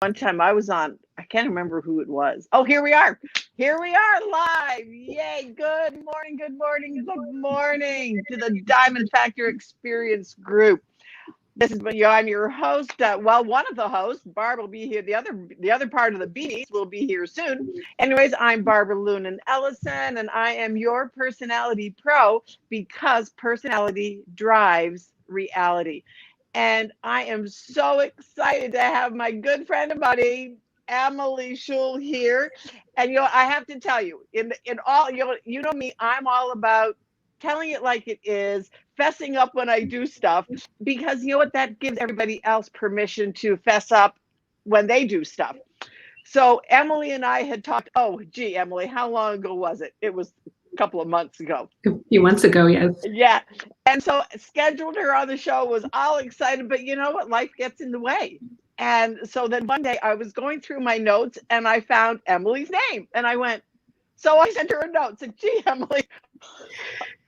one time I was on, I can't remember who it was. Oh, here we are. Here we are live. Yay. Good morning. Good morning. Good morning to the Diamond Factor Experience group. This is I'm your host. Well, one of the hosts, Barb, will be here. The other part of the beanies will be here soon. Anyways, I'm Barbara Loonan Ellison, and I am your personality pro because personality drives reality. And I am so excited to have my good friend and buddy, Emily Schul here. And I have to tell you, in all you know me, I'm all about telling it like it is, fessing up when I do stuff, because you know what, that gives everybody else permission to fess up when they do stuff. So Emily and I had talked, oh gee, Emily, how long ago was it? It was a couple of months ago. A few months ago, yes. Yeah. And so scheduled her on the show, was all excited, but you know what? Life gets in the way. And so then one day I was going through my notes and I found Emily's name and I went, so I sent her a note, said, gee, Emily,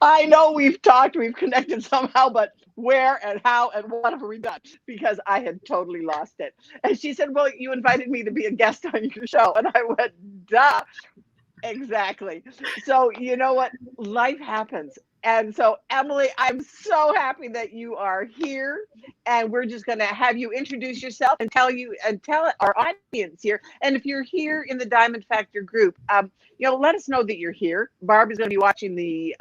I know we've talked, we've connected somehow, but where and how and what have we done? Because I had totally lost it. And she said, well, you invited me to be a guest on your show. And I went, duh. Exactly. So you know what? Life happens. And so, Emily, I'm so happy that you are here. And we're just going to have you introduce yourself and tell our audience here. And if you're here in the Diamond Factor group, let us know that you're here. Barb is going to be watching the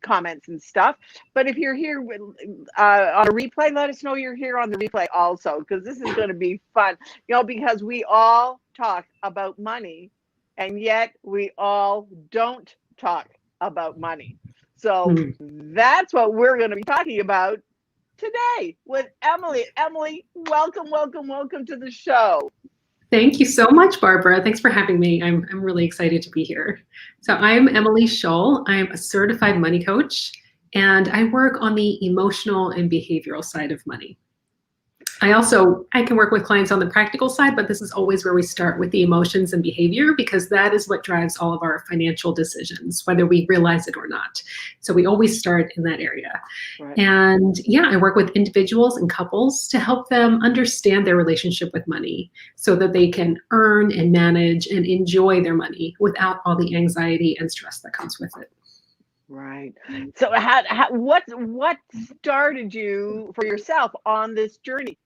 comments and stuff. But if you're here on a replay, let us know you're here on the replay also, because this is going to be fun. Because we all talk about money. And yet we all don't talk about money. So that's what we're going to be talking about today with Emily. Emily, welcome, welcome, welcome to the show. Thank you so much, Barbara. Thanks for having me. I'm really excited to be here. So I'm Emily Schul. I'm a certified money coach, and I work on the emotional and behavioral side of money. I can work with clients on the practical side, but this is always where we start with the emotions and behavior, because that is what drives all of our financial decisions, whether we realize it or not. So we always start in that area. Right. And I work with individuals and couples to help them understand their relationship with money so that they can earn and manage and enjoy their money without all the anxiety and stress that comes with it. Right. So what started you for yourself on this journey?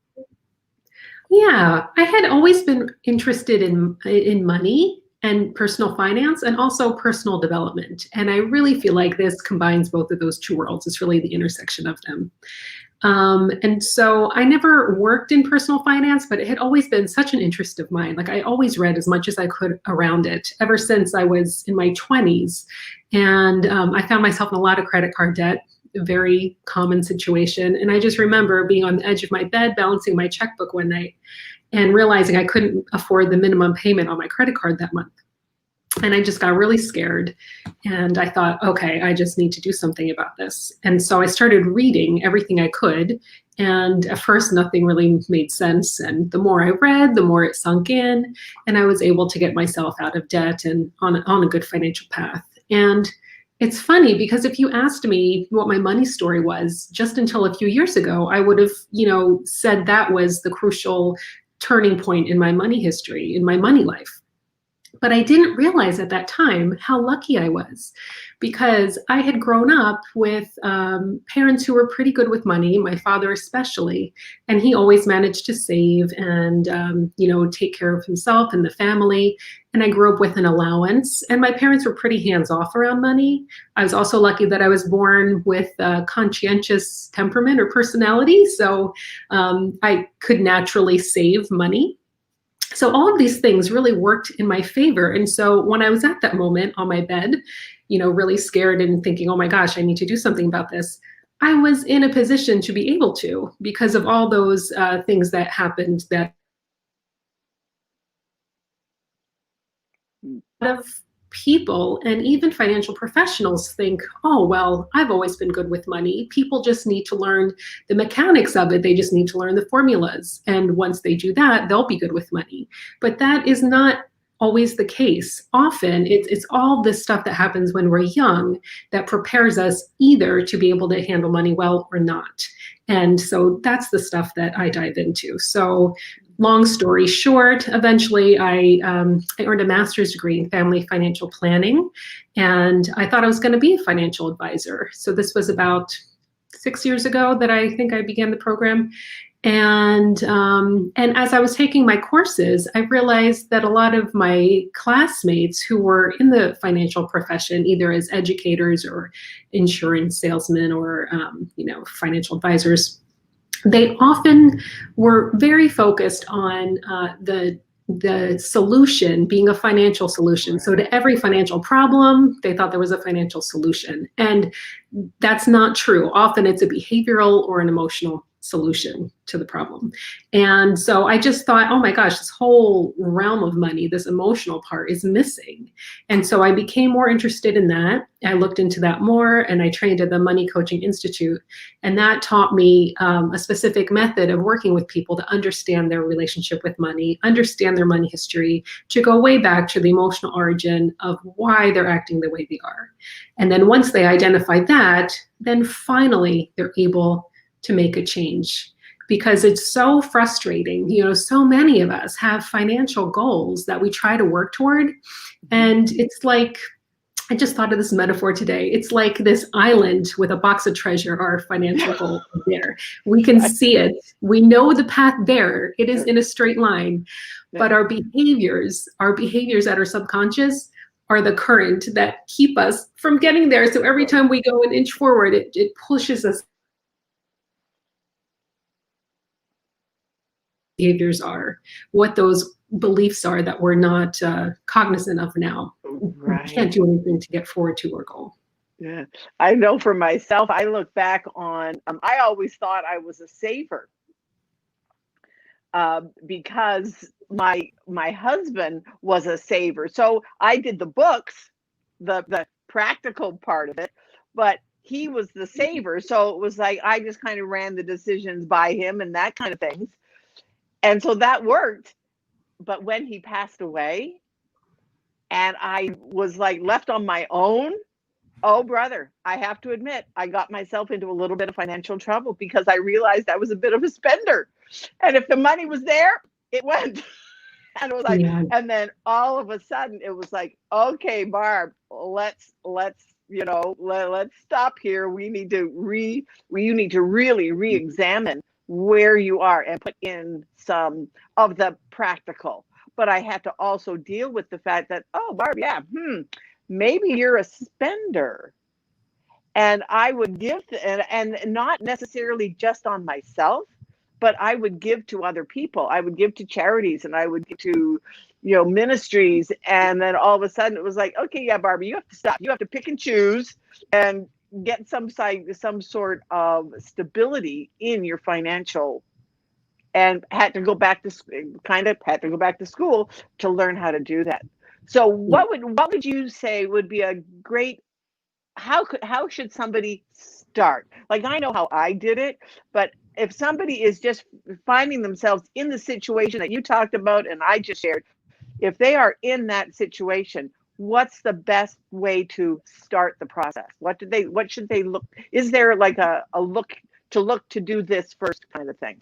Yeah, I had always been interested in money and personal finance and also personal development. And I really feel like this combines both of those two worlds. It's really the intersection of them. And so I never worked in personal finance, but it had always been such an interest of mine. Like I always read as much as I could around it ever since I was in my 20s. And I found myself in a lot of credit card debt, a very common situation. And I just remember being on the edge of my bed, balancing my checkbook one night and realizing I couldn't afford the minimum payment on my credit card that month. And I just got really scared. And I thought, okay, I just need to do something about this. And so I started reading everything I could. And at first, nothing really made sense. And the more I read, the more it sunk in. And I was able to get myself out of debt and on a good financial path. And it's funny because if you asked me what my money story was just until a few years ago, I would have, said that was the crucial turning point in my money history, in my money life. But I didn't realize at that time how lucky I was, because I had grown up with parents who were pretty good with money, my father especially, and he always managed to save and, take care of himself and the family. And I grew up with an allowance, and my parents were pretty hands-off around money. I was also lucky that I was born with a conscientious temperament or personality, so I could naturally save money. So all of these things really worked in my favor. And so when I was at that moment on my bed, really scared and thinking, oh my gosh, I need to do something about this, I was in a position to be able to, because of all those things that happened that of people and even financial professionals think, oh, well, I've always been good with money. People just need to learn the mechanics of it. They just need to learn the formulas. And once they do that, they'll be good with money. But that is not always the case. Often it's all this stuff that happens when we're young that prepares us either to be able to handle money well or not. And so that's the stuff that I dive into. So long story short, eventually I earned a master's degree in family financial planning, and I thought I was going to be a financial advisor. So this was about 6 years ago that I think I began the program. And as I was taking my courses, I realized that a lot of my classmates who were in the financial profession, either as educators or insurance salesmen or financial advisors, they often were very focused on the solution being a financial solution. So to every financial problem, they thought there was a financial solution. And that's not true. Often it's a behavioral or an emotional solution to the problem. And so I just thought, oh my gosh, this whole realm of money, this emotional part is missing. And so I became more interested in that. I looked into that more, and I trained at the Money Coaching Institute. And that taught me a specific method of working with people to understand their relationship with money, understand their money history, to go way back to the emotional origin of why they're acting the way they are. And then once they identify that, then finally they're able to make a change, because it's so frustrating. So many of us have financial goals that we try to work toward. And it's like, I just thought of this metaphor today. It's like this island with a box of treasure, our financial goal there. We can see it. We know the path there. It is in a straight line. But our behaviors that are subconscious are the current that keep us from getting there. So every time we go an inch forward, it pushes us. Behaviors are, what those beliefs are that we're not cognizant of now. Right. We can't do anything to get forward to our goal. Yeah, I know for myself, I look back on, I always thought I was a saver because my husband was a saver. So I did the books, the practical part of it, but he was the saver. So it was like, I just kind of ran the decisions by him and that kind of things. And so that worked. But when he passed away and I was like left on my own, oh, brother, I have to admit, I got myself into a little bit of financial trouble because I realized I was a bit of a spender. And if the money was there, it went. And it was like, Yeah. And then all of a sudden it was like, okay, Barb, let's stop here. You need to really re-examine where you are and put in some of the practical. But I had to also deal with the fact that, oh, Barb, yeah, maybe you're a spender. And I would give, and not necessarily just on myself, but I would give to other people. I would give to charities, and I would give to, ministries. And then all of a sudden it was like, okay, yeah, Barbie, you have to stop. You have to pick and choose and get some sort of stability in your financial, and had to go back to school to learn how to do that. So what would you say would be a great, how should somebody start? Like, I know how I did it, but if somebody is just finding themselves in the situation that you talked about and I just shared, if they are in that situation, what's the best way to start the process? What should they look? Is there like a look to do this first kind of thing?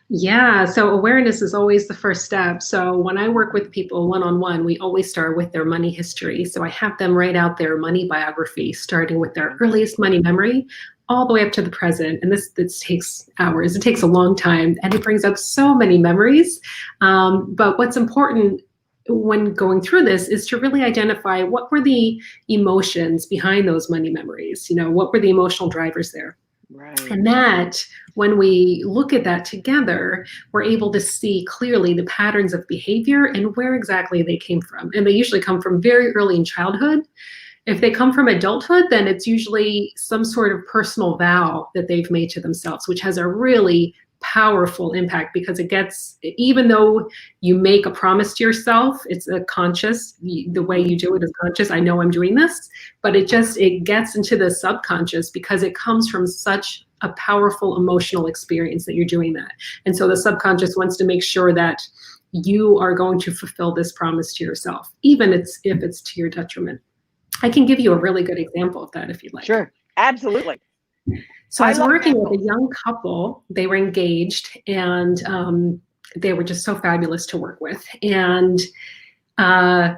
Yeah, so awareness is always the first step. So when I work with people one-on-one, we always start with their money history. So I have them write out their money biography, starting with their earliest money memory all the way up to the present. And this takes hours. It takes a long time, and it brings up so many memories. But what's important when going through this is to really identify what were the emotions behind those money memories. What were the emotional drivers there? Right. And that, when we look at that together, we're able to see clearly the patterns of behavior and where exactly they came from. And they usually come from very early in childhood. If they come from adulthood, then it's usually some sort of personal vow that they've made to themselves, which has a really powerful impact, because even though you make a promise to yourself, it's a conscious, the way you do it is conscious. I know I'm doing this, but it gets into the subconscious because it comes from such a powerful emotional experience that you're doing that. And so the subconscious wants to make sure that you are going to fulfill this promise to yourself, even if it's to your detriment. I can give you a really good example of that if you'd like. Sure. Absolutely. So I was love working with a examples. young couple. They were engaged, and they were just so fabulous to work with. And a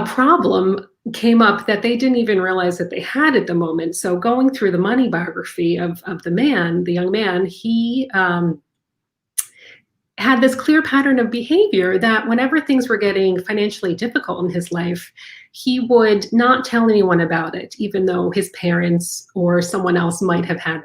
problem came up that they didn't even realize that they had at the moment. So going through the money biography of the young man, he had this clear pattern of behavior that whenever things were getting financially difficult in his life, he would not tell anyone about it, even though his parents or someone else might have had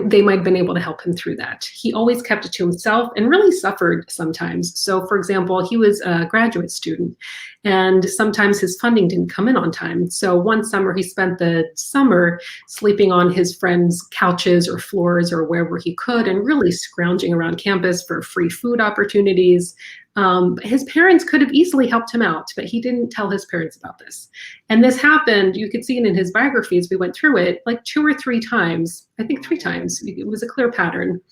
they might have been able to help him through that. He always kept it to himself and really suffered sometimes. So for example, he was a graduate student, and sometimes his funding didn't come in on time. So one summer he spent the summer sleeping on his friends' couches or floors or wherever he could, and really scrounging around campus for free food opportunities. His parents could have easily helped him out, but he didn't tell his parents about this. And this happened, you could see it in his biographies, we went through it like 2 or 3 times, I think 3 times. It was a clear pattern.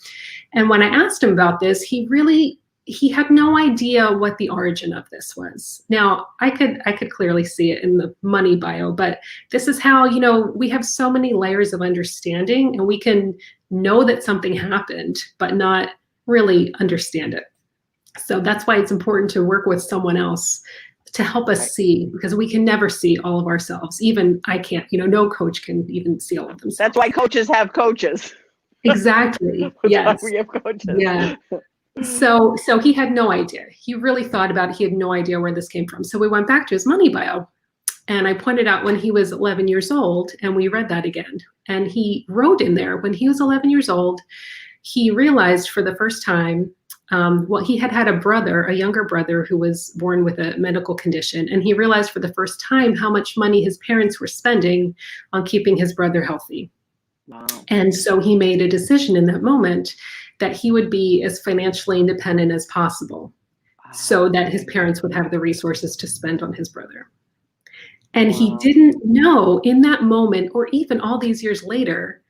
And when I asked him about this, he had no idea what the origin of this was. Now, I could clearly see it in the money bio, but this is how, we have so many layers of understanding, and we can know that something happened, but not really understand it. So that's why it's important to work with someone else to help us see, because we can never see all of ourselves. Even I can't, no coach can even see all of themselves. That's why coaches have coaches. Exactly. That's why we have coaches. Yeah. So he had no idea. He really thought about it. He had no idea where this came from. So we went back to his money bio, and I pointed out when he was 11 years old, and we read that again. And he wrote in there, when he was 11 years old, he realized for the first time, he had a younger brother who was born with a medical condition. And he realized for the first time how much money his parents were spending on keeping his brother healthy. Wow. And so he made a decision in that moment that he would be as financially independent as possible, so that his parents would have the resources to spend on his brother. And he didn't know in that moment, or even all these years later,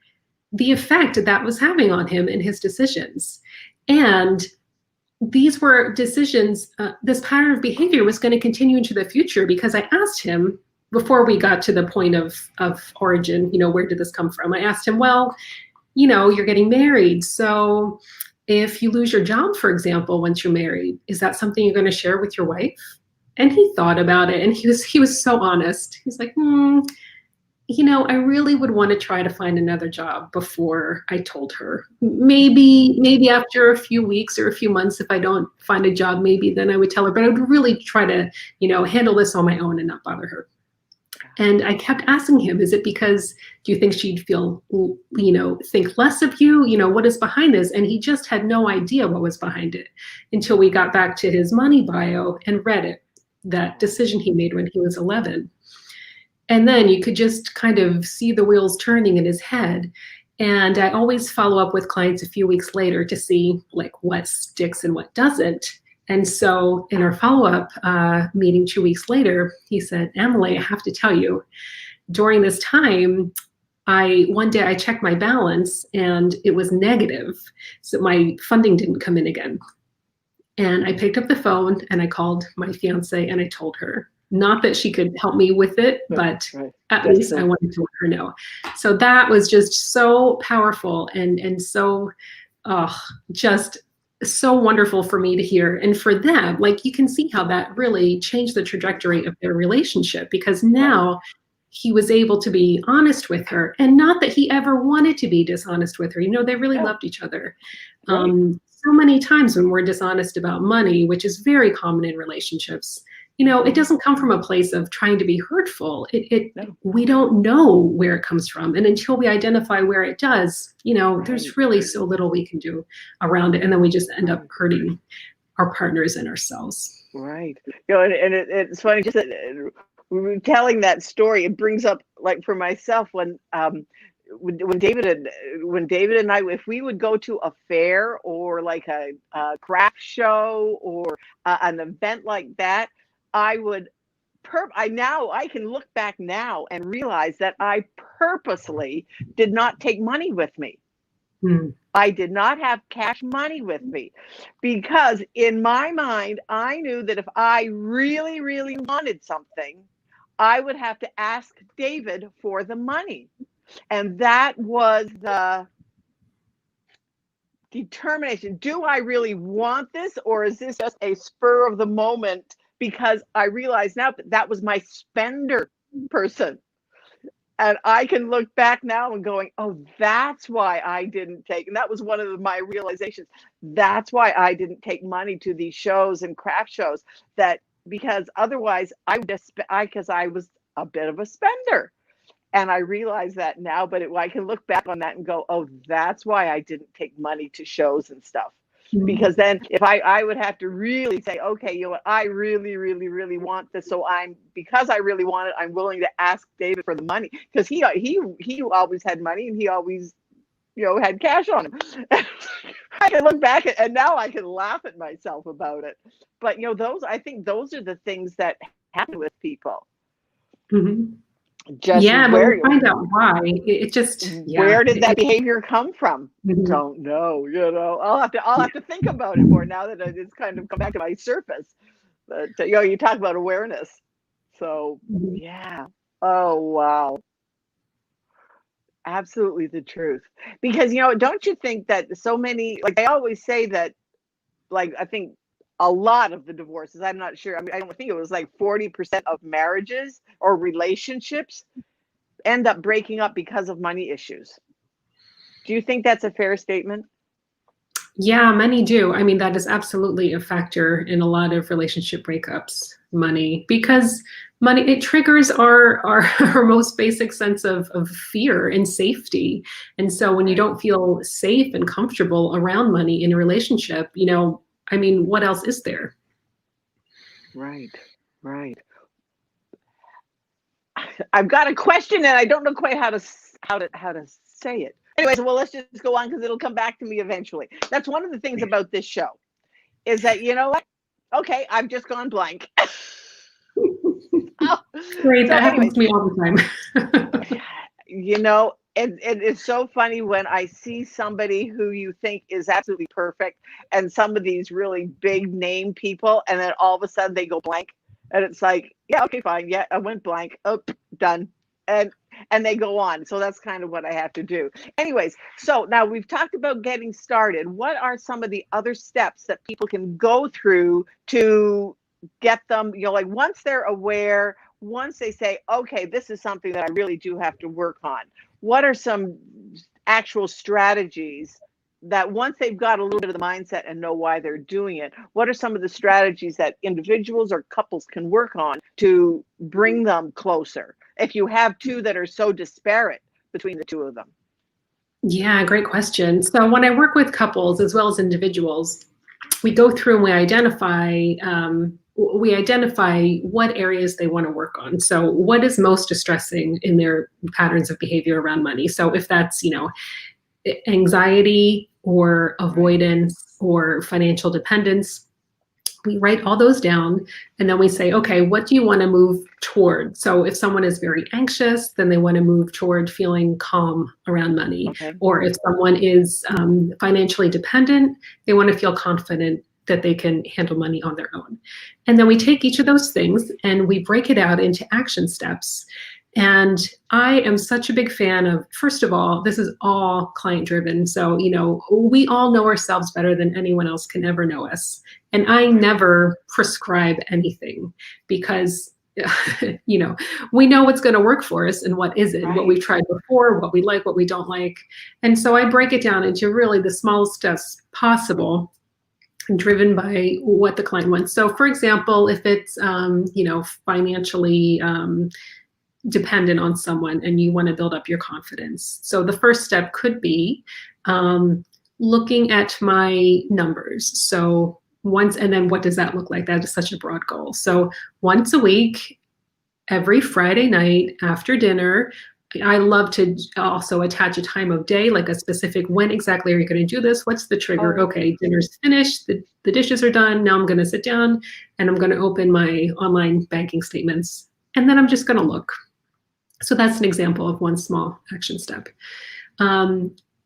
the effect that was having on him and his decisions. And these were decisions, this pattern of behavior was going to continue into the future, because I asked him, before we got to the point of origin, where did this come from? I asked him, well, you're getting married. So if you lose your job, for example, once you're married, is that something you're going to share with your wife? And he thought about it, and he was so honest. He's like, I really would want to try to find another job before I told her. Maybe after a few weeks or a few months, if I don't find a job, maybe then I would tell her. But I would really try to, handle this on my own and not bother her. And I kept asking him, is it because, do you think she'd feel, think less of you? What is behind this? And he just had no idea what was behind it until we got back to his money bio and read it, that decision he made when he was 11. And then you could just kind of see the wheels turning in his head. And I always follow up with clients a few weeks later to see what sticks and what doesn't. And so in our follow-up meeting 2 weeks later, he said, Emily, I have to tell you, during this time, one day I checked my balance and it was negative. So my funding didn't come in again. And I picked up the phone and I called my fiance and I told her. Not that she could help me with it, but at least I wanted to let her know. So that was just so powerful and so just so wonderful for me to hear. And for them, you can see how that really changed the trajectory of their relationship, because now he was able to be honest with her, and not that he ever wanted to be dishonest with her. They really loved each other. So many times when we're dishonest about money, which is very common in relationships, it doesn't come from a place of trying to be hurtful. We don't know where it comes from. And until we identify where it does, there's really so little we can do around it. And then we just end up hurting our partners and ourselves. Right. And it's funny, just telling that story, it brings up, for myself, when David and I, if we would go to a fair or a craft show or an event like that, I can look back now and realize that I purposely did not take money with me. I did not have cash money with me because in my mind, I knew that if I really, really wanted something, I would have to ask David for the money. And that was the determination. Do I really want this, or is this just a spur of the moment? Because I realize now that that was my spender person. And I can look back now and going, oh, that's why I didn't take, and that was one of my realizations. That's why I didn't take money to these shows and craft shows, that because otherwise I would just, because I was a bit of a spender. And I realize that now, but I can look back on that and go, oh, that's why I didn't take money to shows and stuff. Because then if I would have to really say, okay, you know what, I really, really, really want this. So because I really want it, I'm willing to ask David for the money, because he always had money, and he always, had cash on him. I can look back and now I can laugh at myself about it. But, I think those are the things that happen with people. Mm-hmm. Just but we find out why. It just where did that behavior come from? Don't know. I'll have to think about it more now that it's kind of come back to my surface. But you talk about awareness. So yeah. Oh wow. Absolutely the truth. Because don't you think that so many, like, they always say that, like, I think a lot of the divorces, I'm not sure, I mean, I don't think it was like 40% of marriages or relationships end up breaking up because of money issues. Do you think that's a fair statement? Yeah, many do. I mean, that is absolutely a factor in a lot of relationship breakups, money, because money, it triggers our most basic sense of fear and safety. And so when you don't feel safe and comfortable around money in a relationship, I mean, what else is there? Right. I've got a question and I don't know quite how to say it. Anyways, well, let's just go on because it'll come back to me eventually. That's one of the things about this show, is that, what? Okay, I've just gone blank. Great, that happens to me all the time. It is so funny when I see somebody who you think is absolutely perfect, and some of these really big name people, and then all of a sudden they go blank. And it's like, yeah, okay, fine. Yeah, I went blank. Oh, done. And they go on. So that's kind of what I have to do. Anyways, so now we've talked about getting started. What are some of the other steps that people can go through to get them, like, once they're aware, once they say, okay, this is something that I really do have to work on? What are some actual strategies that, once they've got a little bit of the mindset and know why they're doing it, what are some of the strategies that individuals or couples can work on to bring them closer, if you have two that are so disparate between the two of them? Yeah, great question. So when I work with couples as well as individuals, we go through and we identify what areas they want to work on. So what is most distressing in their patterns of behavior around money? So if that's, anxiety or avoidance or financial dependence, we write all those down, and then we say, okay, what do you want to move toward? So if someone is very anxious, then they want to move toward feeling calm around money. Okay. Or if someone is financially dependent, they want to feel confident that they can handle money on their own. And then we take each of those things and we break it out into action steps. And I am such a big fan of, first of all, this is all client driven. So, we all know ourselves better than anyone else can ever know us. And I never prescribe anything because, we know what's going to work for us and what isn't, right. What we've tried before, what we like, what we don't like. And so I break it down into really the smallest steps possible, driven by what the client wants. So for example, if it's, financially, dependent on someone and you want to build up your confidence. So the first step could be looking at my numbers. So and then what does that look like? That is such a broad goal. So once a week, every Friday night after dinner, I love to also attach a time of day, like a specific, when exactly are you going to do this? What's the trigger? Okay, dinner's finished, the dishes are done. Now I'm going to sit down and I'm going to open my online banking statements. And then I'm just going to look. So that's an example of one small action step.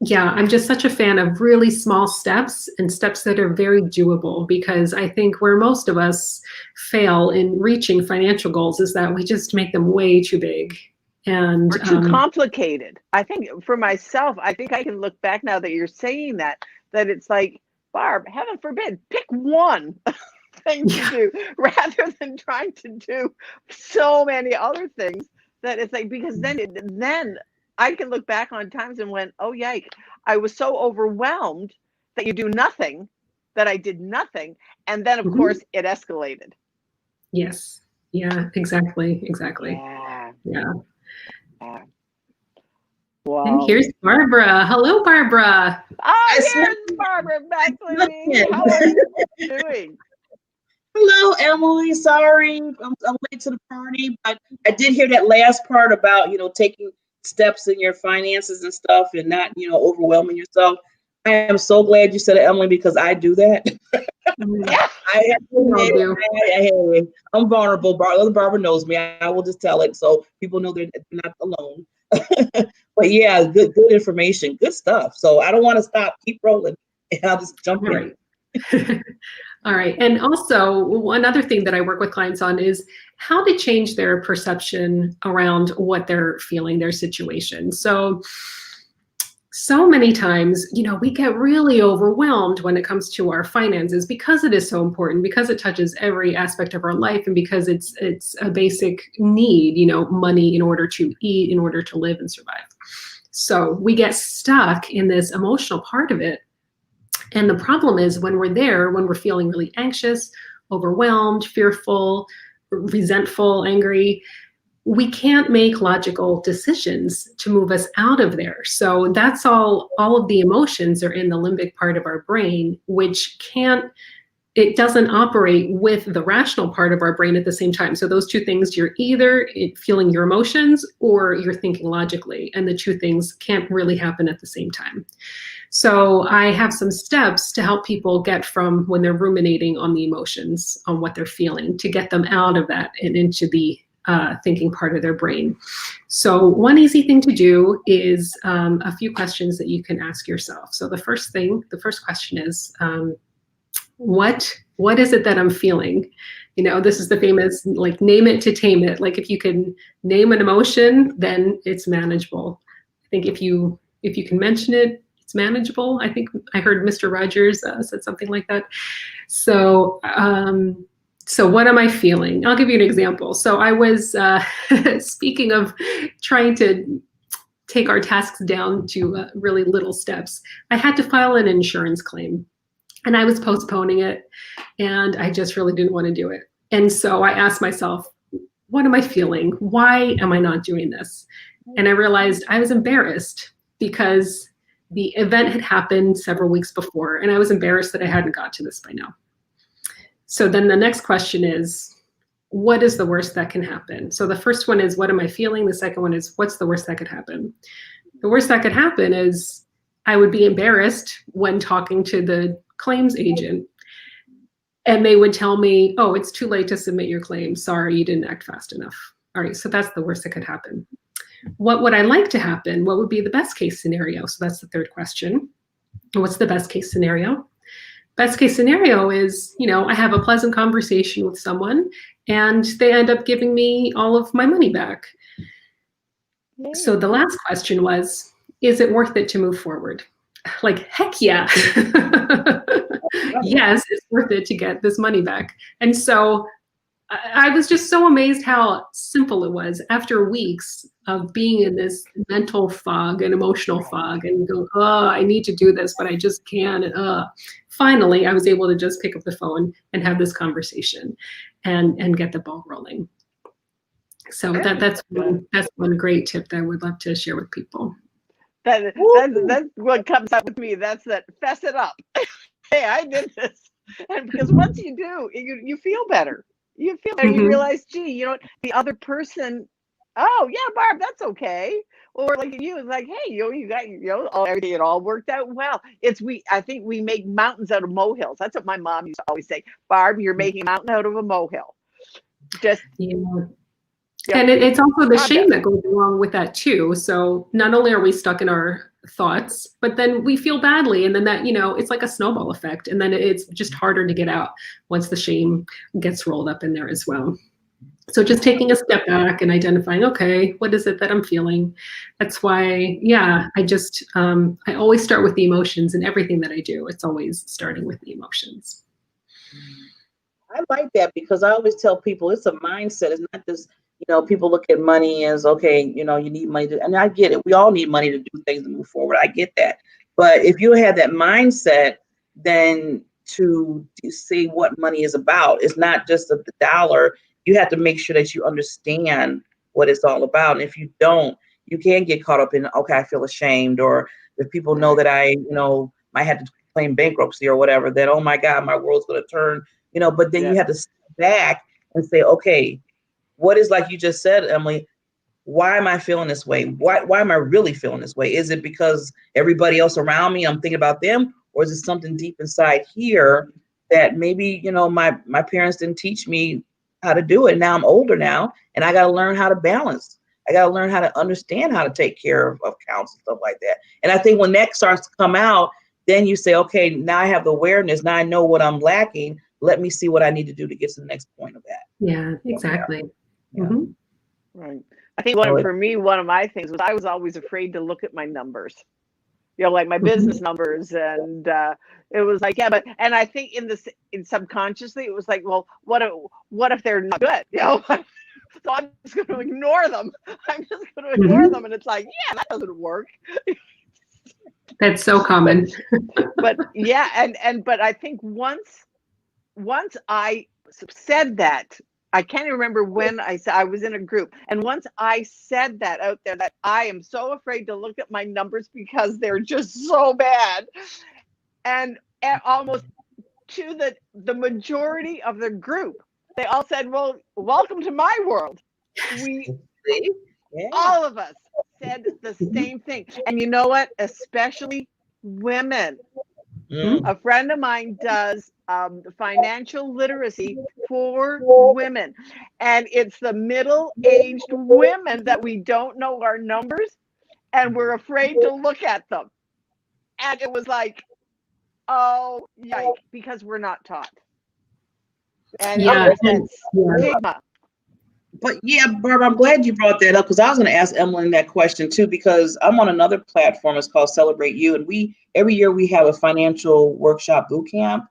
Yeah, I'm just such a fan of really small steps and steps that are very doable, because I think where most of us fail in reaching financial goals is that we just make them way too big. And Or too complicated. I think for myself, I think I can look back now that you're saying that it's like, Barb, heaven forbid, pick one thing to yeah, do rather than trying to do so many other things that it's like, because then I can look back on times and went, oh yike, I was so overwhelmed that you do nothing, that I did nothing. And then of mhm, course it escalated. yes, yeah, exactly, exactly. Yeah. Yeah. Yeah. And Wow. here's Barbara. Hello, Barbara. Oh, I snuck here's Barbara Beckley. in. How are you doing? Hello, Emily. Sorry, I'm late to the party, but I did hear that last part about taking steps in your finances and stuff, and not overwhelming yourself. I am so glad you said it, Emily, because I do that. Mhm, Yeah. I have to we all admit, do. I'm vulnerable. Barbara knows me. I will just tell it so people know they're not alone. But yeah, good information, good stuff. So I don't want to stop. Keep rolling, and I'll just jump All in. right. All right. And also, one other thing that I work with clients on is how to change their perception around what they're feeling, their situation. So many times, we get really overwhelmed when it comes to our finances, because it is so important, because it touches every aspect of our life, and because it's a basic need, money in order to eat, in order to live and survive. So we get stuck in this emotional part of it. And the problem is, when we're there, when we're feeling really anxious, overwhelmed, fearful, resentful, angry, we can't make logical decisions to move us out of there. So that's all of the emotions are in the limbic part of our brain, which it doesn't operate with the rational part of our brain at the same time. So those two things, you're either feeling your emotions or you're thinking logically, and the two things can't really happen at the same time. So I have some steps to help people get from when they're ruminating on the emotions, on what they're feeling, to get them out of that and into the thinking part of their brain. So one easy thing to do is a few questions that you can ask yourself. So the first question is, what is it that I'm feeling? This is the famous, like, name it to tame it. Like, if you can name an emotion, then it's manageable. I think if you can mention it, it's manageable. I think I heard Mr. Rogers said something like that. So what am I feeling? I'll give you an example. So I was speaking of trying to take our tasks down to really little steps. I had to file an insurance claim, and I was postponing it, and I just really didn't want to do it. And so I asked myself, what am I feeling? Why am I not doing this? And I realized I was embarrassed because the event had happened several weeks before, and I was embarrassed that I hadn't got to this by now. So then the next question is, what is the worst that can happen? So the first one is, what am I feeling? The second one is, what's the worst that could happen? The worst that could happen is I would be embarrassed when talking to the claims agent, and they would tell me, oh, it's too late to submit your claim. Sorry, you didn't act fast enough. All right, so that's the worst that could happen. What would I like to happen? What would be the best case scenario? So that's the third question. What's the best case scenario? Best case scenario is, I have a pleasant conversation with someone and they end up giving me all of my money back. So the last question was, is it worth it to move forward? Like, heck yeah. Yes, it's worth it to get this money back. And so I was just so amazed how simple it was after weeks of being in this mental fog and emotional fog and go, oh, I need to do this, but I just can't. And finally, I was able to just pick up the phone and have this conversation and get the ball rolling. So that's one great tip that I would love to share with people. That's what comes up with me. That's that, fess it up. Hey, I did this. And because once you do, you feel better. You feel better. You Mm-hmm. realize, gee, the other person, oh yeah, Barb, that's okay. Or like you, it's like, hey, you got, everything, it all worked out well. I think we make mountains out of molehills. That's what my mom used to always say. Barb, you're making a mountain out of a molehill. Just Yeah. Yep. And it's also the shame Project. that goes along with that too. So not only are we stuck in our thoughts, but then we feel badly. And then that, it's like a snowball effect. And then it's just harder to get out once the shame gets rolled up in there as well. So just taking a step back and identifying, okay, what is it that I'm feeling? That's why, I always start with the emotions in everything that I do. It's always starting with the emotions. I like that because I always tell people it's a mindset. It's not just, people look at money as, okay, you need money to, and I get it. We all need money to do things to move forward. I get that. But if you have that mindset, then to see what money is about, it's not just the dollar. You have to make sure that you understand what it's all about. And if you don't, you can get caught up in, okay, I feel ashamed, or if people know that I, might have to claim bankruptcy or whatever, then, oh my God, my world's going to turn, but then you have to step back and say, okay, what is, like you just said, Emily, why am I feeling this way? Why am I really feeling this way? Is it because everybody else around me, I'm thinking about them? Or is it something deep inside here that maybe, my parents didn't teach me how to do it. Now I'm older now, and I got to learn how to balance. I got to learn how to understand how to take care of accounts and stuff like that. And I think when that starts to come out, then you say, okay, now I have the awareness. Now I know what I'm lacking. Let me see what I need to do to get to the next point of that. Yeah, exactly. Yeah. Mm-hmm. Right. I think for me, one of my things was I was always afraid to look at my numbers, like my business numbers. And it was like, and I think in subconsciously, it was like, well, what if they're not good? So I'm just going to ignore them. I'm just going to ignore them. And it's like, yeah, that doesn't work. That's so common. But yeah. But I think once I said that, I can't even remember when I said, I was in a group, and once I said that out there, that I am so afraid to look at my numbers because they're just so bad, and almost to the majority of the group, they all said, well, welcome to my world. All of us said the same thing. And you know what? Especially women. A friend of mine does financial literacy for women, and it's the middle-aged women that we don't know our numbers, and we're afraid to look at them. And it was like, oh, yike, because we're not taught. And there's that stigma. But yeah, Barbara, I'm glad you brought that up, because I was going to ask Emily that question too, because I'm on another platform. It's called Celebrate You. And every year we have a financial workshop boot camp,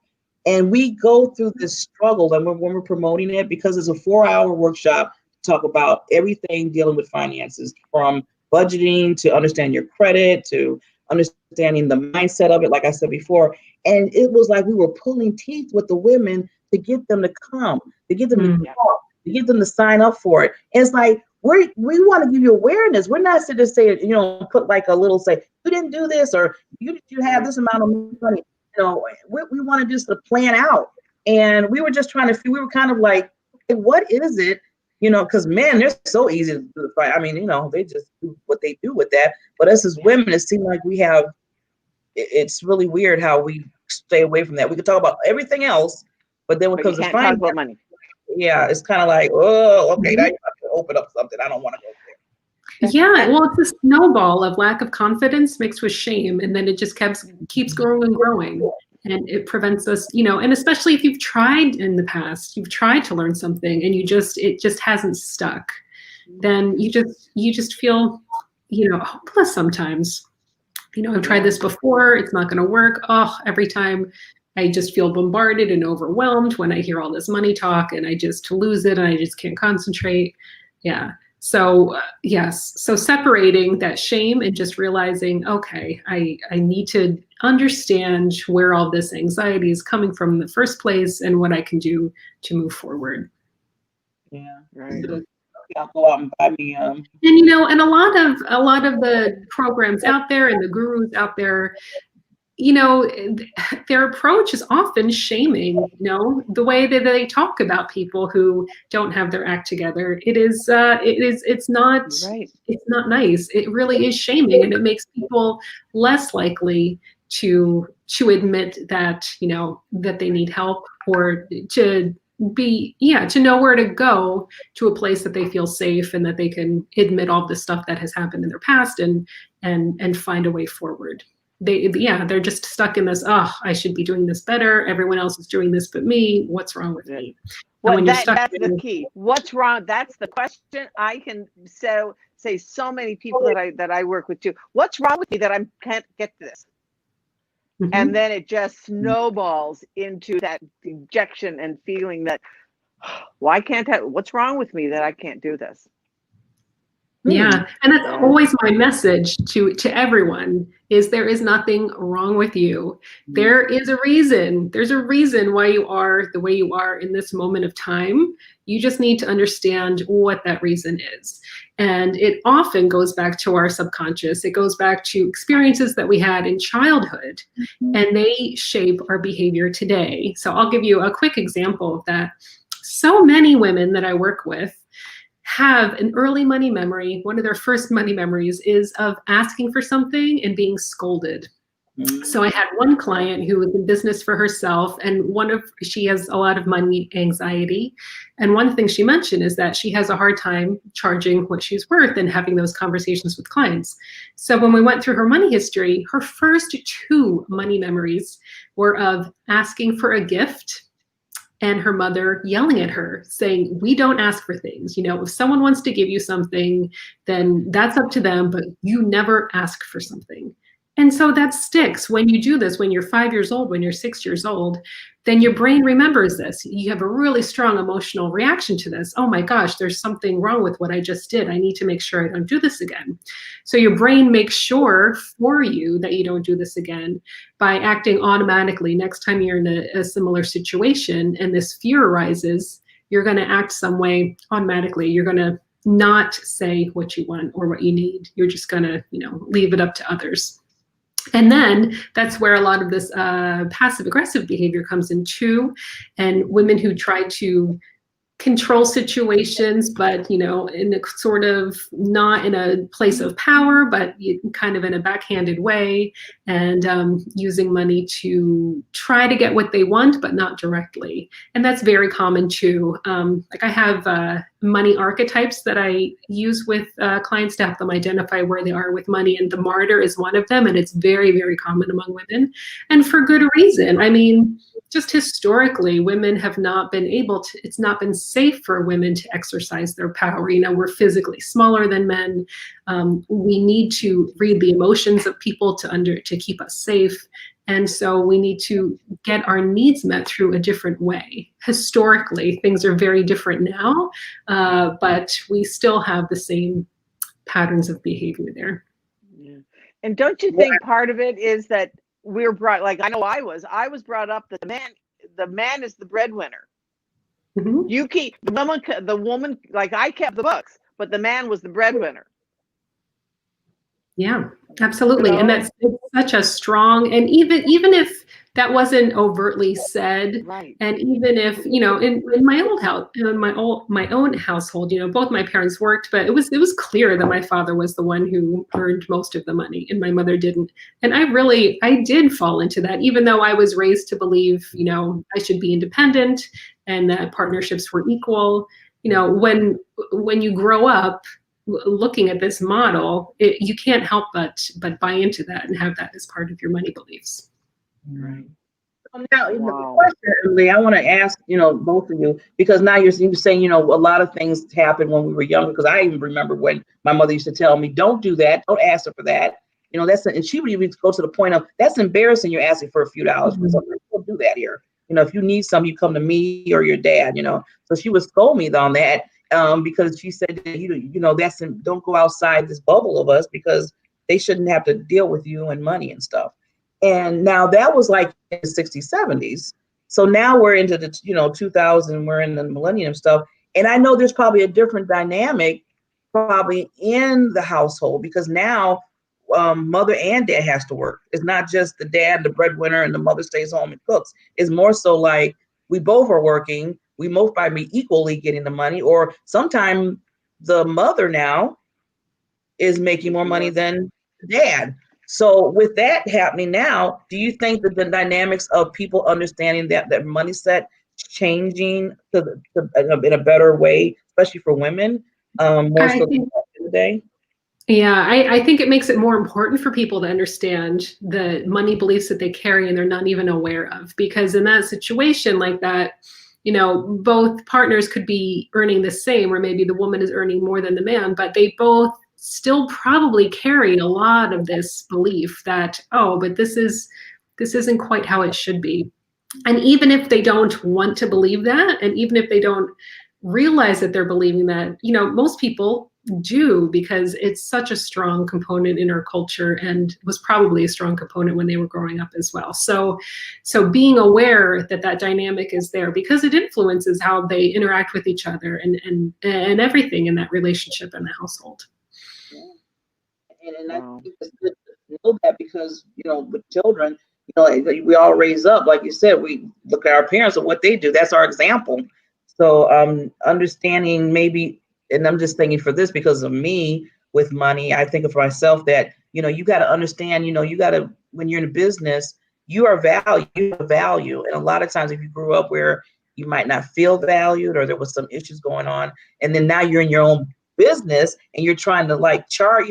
and we go through this struggle. And when we're promoting it, because it's a 4-hour workshop to talk about everything dealing with finances, from budgeting to understand your credit to understanding the mindset of it, like I said before. And it was like we were pulling teeth with the women to get them to come, to get them to talk, to get them to sign up for it. And it's like, we want to give you awareness. We're not sitting there saying, put like a little, say, you didn't do this, or you have this amount of money. We wanted just to plan out. And we were just trying to, we were kind of like, okay, what is it? Because men, they're so easy to do the fight. I mean, they just do what they do with that. But us as women, it seems like it's really weird how we stay away from that. We could talk about everything else, but then when it comes to finance, talk about money. Yeah, it's kind of like, oh, okay, now you have to open up something. I don't want to go there. Yeah, well, it's a snowball of lack of confidence mixed with shame, and then it just keeps growing and growing, and it prevents us, and especially if you've tried in the past, you've tried to learn something, and it just hasn't stuck, then you just feel, hopeless sometimes. I've tried this before, it's not going to work. Oh, every time I just feel bombarded and overwhelmed when I hear all this money talk, and I just lose it and I just can't concentrate. Yeah. So yes. So separating that shame and just realizing, okay, I need to understand where all this anxiety is coming from in the first place and what I can do to move forward. Yeah. Right. I'll go out and buy me And and a lot of the programs out there and the gurus out there, their approach is often shaming, the way that they talk about people who don't have their act together. It's not nice. It really is shaming, and it makes people less likely to admit that, that they need help, or to to know where to go to a place that they feel safe and that they can admit all the stuff that has happened in their past and find a way forward. They're just stuck in this, oh, I should be doing this better. Everyone else is doing this but me. What's wrong with me? Well, that's the key. What's wrong? That's the question. I can say so many people that I work with too. What's wrong with me that I can't get to this? Mm-hmm. And then it just snowballs into that dejection and feeling that, why can't I? What's wrong with me that I can't do this? Yeah, and that's always my message to everyone is there is nothing wrong with you. There is a reason. There's a reason why you are the way you are in this moment of time. You just need to understand what that reason is. And it often goes back to our subconscious. It goes back to experiences that we had in childhood, and they shape our behavior today. So I'll give you a quick example of that. So many women that I work with have an early money memory. One of their first money memories is of asking for something and being scolded. So I had one client who was in business for herself, and she has a lot of money anxiety. And one thing she mentioned is that she has a hard time charging what she's worth and having those conversations with clients. So when we went through her money history, her first 2 money memories were of asking for a gift and her mother yelling at her saying, we don't ask for things. If someone wants to give you something, then that's up to them, but you never ask for something. And so that sticks. When you do this, when you're 5 years old, when you're 6 years old, then your brain remembers this. You have a really strong emotional reaction to this. Oh my gosh, there's something wrong with what I just did. I need to make sure I don't do this again. So your brain makes sure for you that you don't do this again by acting automatically. Next time you're in a similar situation and this fear arises, you're going to act some way automatically. You're going to not say what you want or what you need. You're just going to, leave it up to others. And then that's where a lot of this passive aggressive behavior comes in too. And women who try to control situations, but in a sort of not in a place of power, but kind of in a backhanded way, and using money to try to get what they want, but not directly. And that's very common too. Like I have money archetypes that I use with clients to help them identify where they are with money, and the martyr is one of them, and it's very, very common among women, and for good reason. I mean, just historically, women have not been able to, it's not been safe for women to exercise their power. We're physically smaller than men. We need to read the emotions of people to keep us safe. And so we need to get our needs met through a different way. Historically, things are very different now, but we still have the same patterns of behavior there. Yeah. And don't you think part of it is that we're brought, like I know I was brought up that the man is the breadwinner. Mm-hmm. You keep the woman, like I kept the books, but the man was the breadwinner. Yeah, absolutely. And that's such a strong, and even if that wasn't overtly said, right. And even if, in my old house, in my own household, both my parents worked, but it was clear that my father was the one who earned most of the money and my mother didn't. And I did fall into that, even though I was raised to believe, I should be independent and that partnerships were equal. When you grow up looking at this model, you can't help but buy into that and have that as part of your money beliefs. Right. So now, the question, Emily, I want to ask, both of you, because now you're saying, a lot of things happened when we were younger. Because I even remember when my mother used to tell me, "Don't do that. Don't ask her for that." And she would even go to the point of, "That's embarrassing. You're asking for a few dollars for something. Don't do that here. If you need something, you come to me or your dad." So she would scold me on that. Because she said, don't go outside this bubble of us, because they shouldn't have to deal with you and money and stuff. And now that was like in the 60s, 70s. So now we're into the 2000, we're in the millennium stuff. And I know there's probably a different dynamic probably in the household, because now mother and dad has to work. It's not just the dad, the breadwinner, and the mother stays home and cooks. It's more so like we both are working. We most might be equally getting the money, or sometimes the mother now is making more money than the dad. So with that happening now, do you think that the dynamics of people understanding that money set changing in a better way, especially for women, more I so think than today? Yeah, I think it makes it more important for people to understand the money beliefs that they carry and they're not even aware of. Because in that situation like that, both partners could be earning the same, or maybe the woman is earning more than the man, but they both still probably carry a lot of this belief that, oh, but this isn't quite how it should be. And even if they don't want to believe that, and even if they don't realize that they're believing that, most people do, because it's such a strong component in our culture and was probably a strong component when they were growing up as well. So being aware that that dynamic is there, because it influences how they interact with each other and everything in that relationship and the household. Yeah. And I think it's good to know that, because with children, we all raise up, like you said, we look at our parents and what they do. That's our example. So understanding maybe, and I'm just thinking for this because of me with money, I think of myself that, you got to understand, you got to, when you're in a business, you are value, you have value. And a lot of times if you grew up where you might not feel valued, or there was some issues going on, and then now you're in your own business and you're trying to like chart,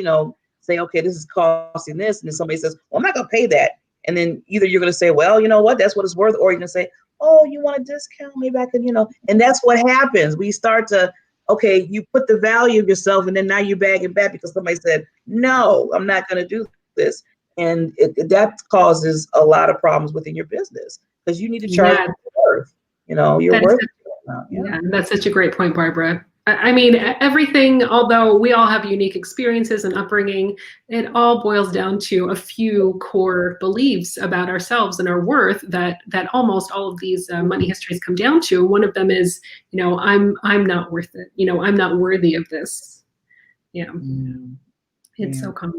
say, okay, this is costing this. And then somebody says, well, I'm not going to pay that. And then either you're going to say, well, you know what, that's what it's worth. Or you're going to say, oh, you want a discount? Maybe I could, and that's what happens. We start to, okay, you put the value of yourself, and then now you bag it back because somebody said, no, I'm not going to do this. And that causes a lot of problems within your business, because you need to charge your worth, your worth. Yeah, that's such a great point, Barbara. I mean, everything, although we all have unique experiences and upbringing, it all boils down to a few core beliefs about ourselves and our worth that almost all of these money histories come down to. One of them is, I'm not worth it. I'm not worthy of this. Yeah, it's so common.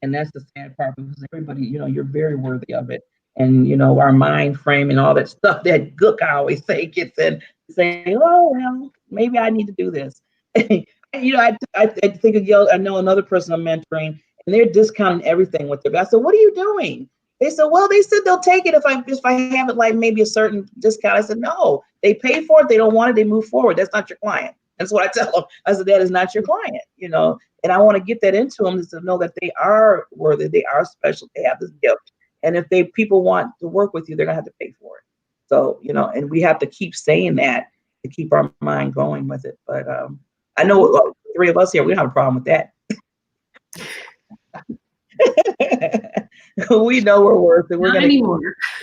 And that's the sad part, because everybody, you're very worthy of it. And, our mind frame and all that stuff that Gook, I always say, gets in saying, oh, well, maybe I need to do this. I think of, I know another person I'm mentoring, and they're discounting everything with their. I said, what are you doing? They said, well, they said they'll take it if I have it like maybe a certain discount. I said, no, they pay for it. They don't want it. They move forward. That's not your client. That's what I tell them. I said, that is not your client, and I want to get that into them, to know that they are worthy. They are special. They have this gift. And if people want to work with you, they're going to have to pay for it. So, and we have to keep saying that to keep our mind going with it. But I know three of us here, we don't have a problem with that. We know we're worth it. We're Not gonna anymore.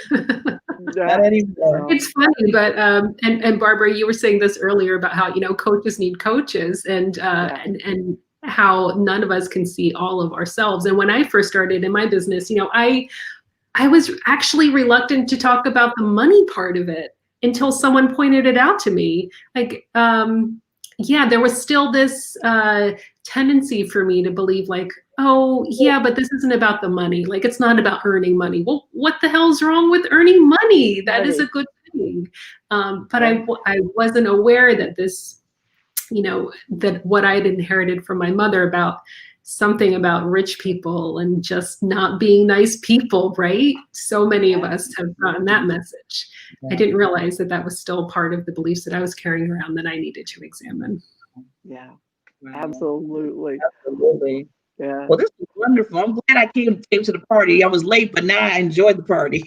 Not anymore. It's funny, but and Barbara, you were saying this earlier about how coaches need coaches, and how none of us can see all of ourselves. And when I first started in my business, I was actually reluctant to talk about the money part of it until someone pointed it out to me. Like, there was still this tendency for me to believe like, oh yeah, but this isn't about the money. Like, it's not about earning money. Well, what the hell's wrong with earning money? That is a good thing. But I wasn't aware that this, that what I had inherited from my mother about something about rich people and just not being nice people, right? So many of us have gotten that message. I didn't realize that was still part of the beliefs that I was carrying around that I needed to examine. Yeah, absolutely. Absolutely. Yeah. Well, this was wonderful. I'm glad I came to the party. I was late, but now I enjoyed the party.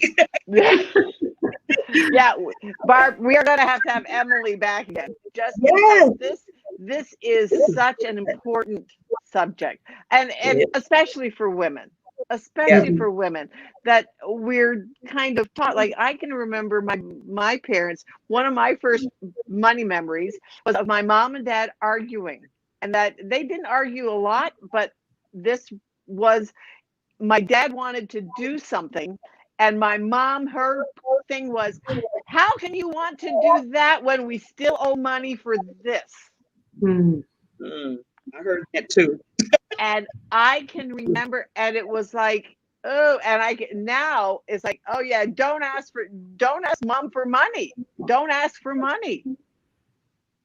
Yeah, Barb, we are going to have Emily back again, just because this is such an important subject, and especially for women, that we're kind of taught. Like, I can remember my parents. One of my first money memories was of my mom and dad arguing, and that they didn't argue a lot, but this was, my dad wanted to do something, and my mom, her thing was, how can you want to do that when we still owe money for this? I heard that too. And I can remember, and it was like, oh, and now it's like, oh yeah, don't ask mom for money. Don't ask for money.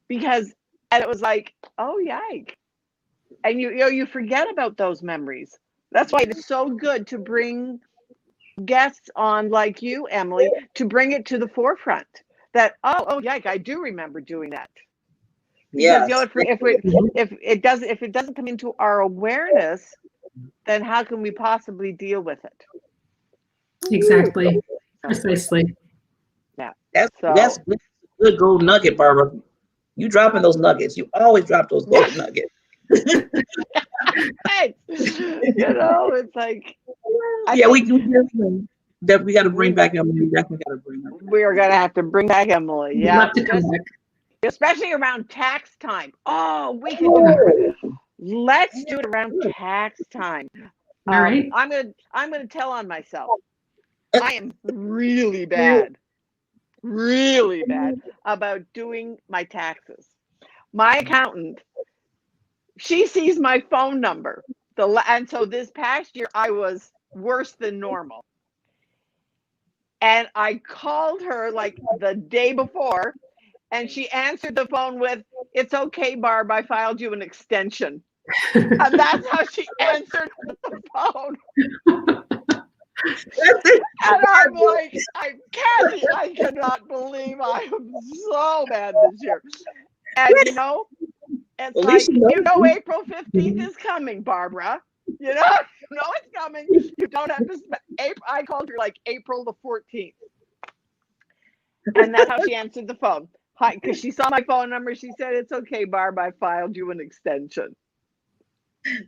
And it was like, oh yike. And you forget about those memories. That's why it's so good to bring guests on like you, Emily, to bring it to the forefront, that, oh, yeah, I do remember doing that. Yeah. Because you know, if it doesn't come into our awareness, then how can we possibly deal with it? Exactly. Precisely. Yeah. That's a good gold nugget, Barbara. You dropping those nuggets. You always drop those gold nuggets. Right. You know, it's like we got to bring back Emily. We definitely got to bring her. We're gonna have to bring back Emily. We'd Yeah, love to come back. especially around tax time. Oh, we can do it. Let's do it around tax time. All right. I'm gonna tell on myself. I am really bad about doing my taxes. My accountant, she sees my phone number. And so this past year I was worse than normal. And I called her like the day before, and she answered the phone with, "It's okay, Barb, I filed you an extension." And that's how she answered the phone. And I'm like, Kathy, I cannot believe I am so bad this year. And you know, it's At like, least you know, April 15th is coming, Barbara. You know it's coming. You don't have to I called her like April the 14th. And that's how she answered the phone. Hi, because she saw my phone number. She said, "It's okay, Barb, I filed you an extension."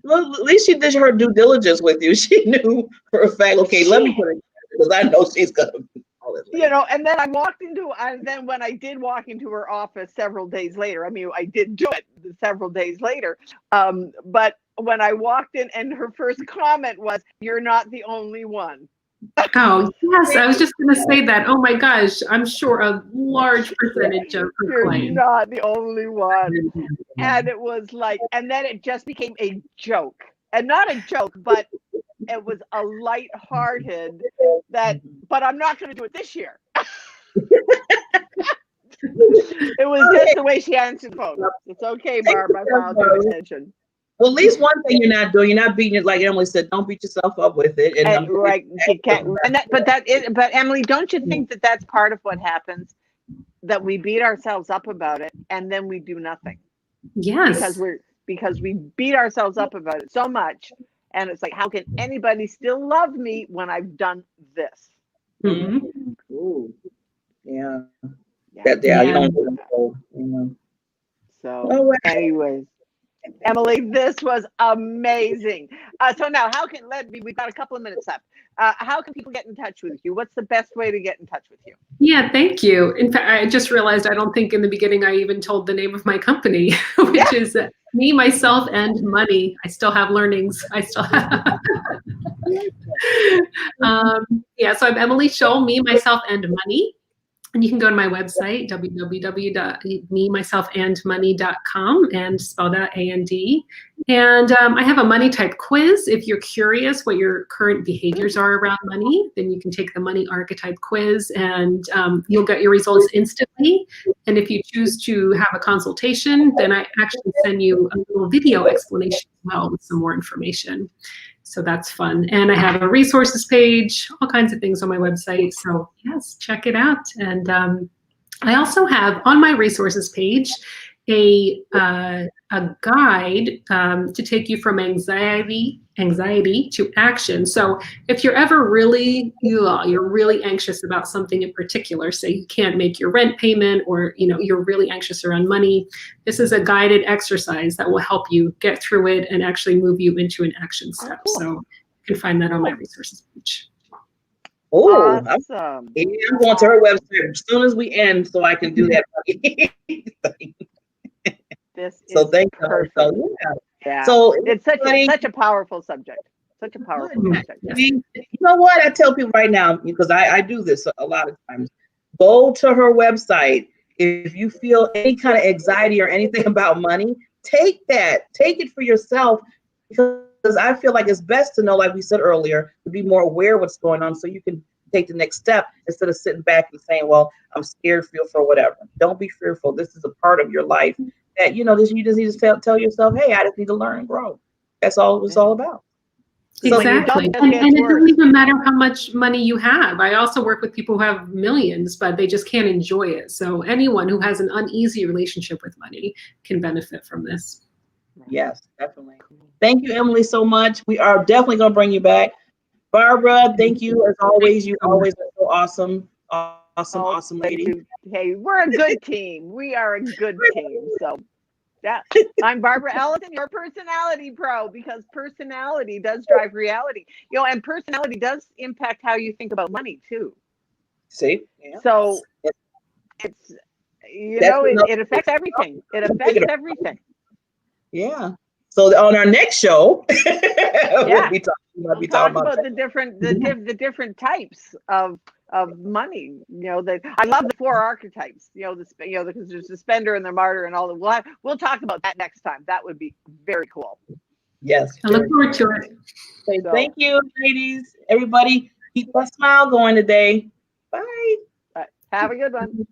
Well, at least she did her due diligence with you. She knew for a fact, okay, let me put it because I know she's gonna call it. You know, and then then when I did walk into her office several days later, I mean, I did do it several days later. But when I walked in, and her first comment was, "You're not the only one." Oh, yes. I was just going to say that. Oh my gosh. I'm sure a large percentage of her You're claims. not the only one. And it was like, and then it just became a joke. And not a joke, but it was a lighthearted but I'm not going to do it this year. It was just the way she answered the phone. "It's okay, Barb, I filed your extension." Well, at least one thing you're not doing, you're not beating it, like Emily said, don't beat yourself up with it. And right, you can't, but Emily, don't you think that that's part of what happens? That we beat ourselves up about it, and then we do nothing. Yes. Because we beat ourselves up about it so much, and it's like, how can anybody still love me when I've done this? Mm-hmm. Ooh. Yeah. Yeah. You don't know. Yeah. So, anyways, Emily, this was amazing. So now, we've got a couple of minutes left. How can people get in touch with you? What's the best way to get in touch with you? Yeah, thank you. In fact, I just realized I don't think in the beginning I even told the name of my company, which is Me, Myself, and Money. I still have learnings. I still have. So I'm Emily Scholl, Me, Myself, and Money. And you can go to my website, www.memyselfandmoney.com, and spell that A-N-D. And I have a money type quiz. If you're curious what your current behaviors are around money, then you can take the money archetype quiz, and you'll get your results instantly. And if you choose to have a consultation, then I actually send you a little video explanation as well with some more information. So that's fun. And I have a resources page, all kinds of things on my website. So yes, check it out. And I also have on my resources page a guide to take you from anxiety to action. So if you're ever you're really anxious about something in particular, say you can't make your rent payment, or you're really anxious around money, this is a guided exercise that will help you get through it and actually move you into an action step. Cool. So you can find that on my resources page. Oh, awesome. I'm going to her website as soon as we end so I can do that. This So is thank perfect. you. Yeah. So It's such a powerful subject. Such a powerful subject. You know what? I tell people right now, because I do this a lot of times. Go to her website. If you feel any kind of anxiety or anything about money, take it for yourself, because I feel like it's best to know, like we said earlier, to be more aware of what's going on so you can take the next step instead of sitting back and saying, well, I'm scared, fearful, or whatever. Don't be fearful. This is a part of your life that, you just need to tell yourself, hey, I just need to learn and grow. That's all it was all about. So when you Exactly. don't, And it it gets doesn't worse. even matter how much money you have. I also work with people who have millions, but they just can't enjoy it. So anyone who has an uneasy relationship with money can benefit from this. Yes, definitely. Thank you, Emily, so much. We are definitely going to bring you back. Barbara, thank you as always. You always are so awesome, awesome lady. Hey, we're a good team. We are a good team. So yeah, I'm Barbara Ellison, your personality pro, because personality does drive reality. And personality does impact how you think about money too. See? Yeah. So it's it affects everything. It affects everything. Yeah. So on our next show, we'll be talking about the different types of money. That I love the 4 archetypes. Because there's the spender and the martyr and all the. We'll talk about that next time. That would be very cool. Yes. I look forward to it. Okay, thank you, ladies. Everybody, keep that smile going today. Bye. Have a good one.